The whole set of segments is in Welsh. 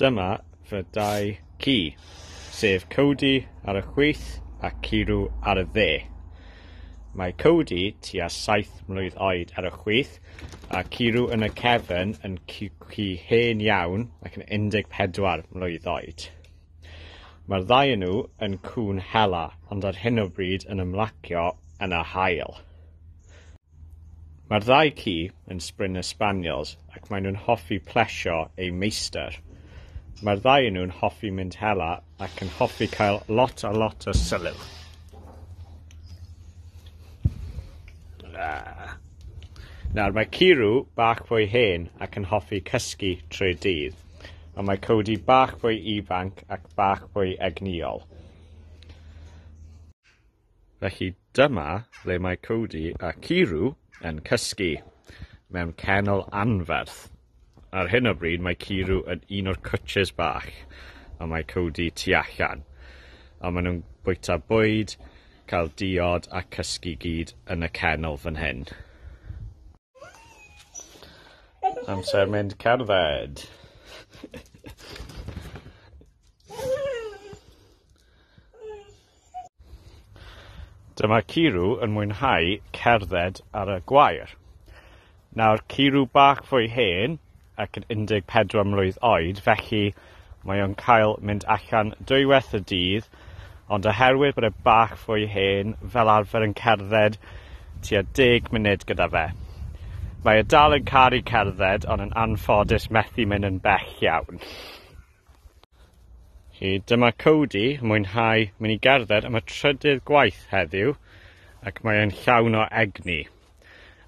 Dyma fy dau ci, sef Codi ar y chwith a Kirw ar y dde. Mae Codi tua 7 mlwydd oed ar y chwith a Kirw yn y cefn yn ci hen iawn ac yn 14 mlwydd oed. Mae'r ddau yn nhw yn cŵn hela, ond ar hyn o bryd yn ymlacio yn y haul. Mae'r ddau ci yn Springer Spaniels ac maen nhw'n hoffi plesio eu meistr. Mae'r ddau yn nhw'n hoffi mynd hela ac yn hoffi cael lot o sylw. Nawr, mae Kirw bach fwy hen ac yn hoffi cysgu trwy'r dydd, ond mae Codi bach fwy ifanc ac bach fwy egniol. Felly dyma ble mae Codi a Kirw yn cysgu, mewn kennel anferth. Ar hyn o bryd mae Kirw yn un o'r cwtches bach, a mae Codi tu allan. A maen nhw'n bwyta bwyd, cael diod a cysgu gyd yn y kennel fan hyn. Amser mynd cerdded. Dyma Kirw yn mwynhau cerdded ar y gwair. Nawr, Kirw bach fwy hen ac yn 14 mlwydd oed, felly mae o'n cael mynd allan dwywaith y dydd, ond oherwydd bod e bach fwy hen, fel arfer yn cerdded tua 10 munud gyda fe. Mae e dal yn caru cerdded, ond yn anffodus methu mynd yn bell iawn. Dyma Codi yn mwynhau mynd i gerdded am y trydydd gwaith heddiw, ac mae e'n llawn o egni.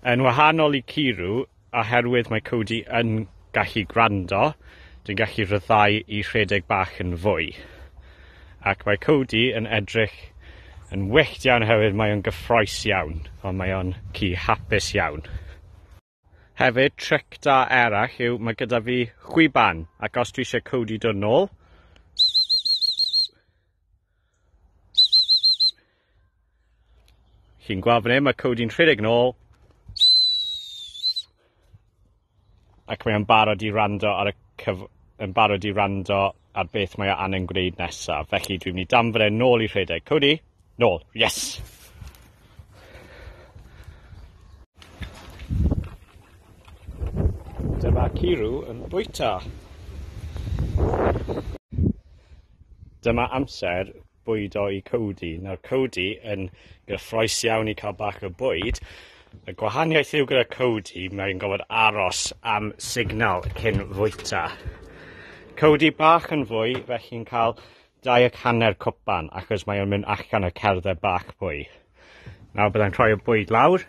Yn wahanol i Kirw, oherwydd mae Codi yn gallu gwrando, dwi'n gallu rhyddhau i rhedeg bach yn fwy. Ac mae Codi yn edrych yn wyllt iawn hefyd, mae o'n gyffrous iawn, ond mae o'n ci hapus iawn. Hefyd, tric da eraill yw mae gyda fi chwiban, ac os dwi eisiau Codi dod nôl, chi'n gweld fan hyn, mae Codi'n rhedeg nôl, ac mae o'n barod i rando ar beth mae o angen gwneud nesaf. Felly dwi'n mynd i danfod e nôl i rhedeg. Codi, nôl, yes! Dyma Kirw yn bwyta. Dyma amser bwydo i Codi. Nawr, Codi yn gyffrous iawn i cael bach o bwyd. Y gwahaniaeth yw gyda Codi, mae'n gofod aros am signal cyn fwyta. Codi bach yn fwy, felly'n cael 2.5 cwpan, achos mae o'n mynd allan y cerdded bach fwy. Nawr byddai'n rhoi y bwyd lawr,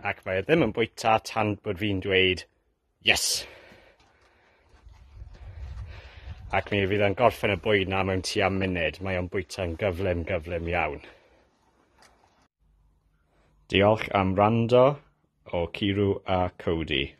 ac mae e ddim yn bwyta tan bod fi'n dweud, yes! Ac mi fydd e'n gorffen y bwyd na mewn tua munud. Mae o'n bwyta'n gyflym iawn. Diolch am wrando o Kirw a Codi.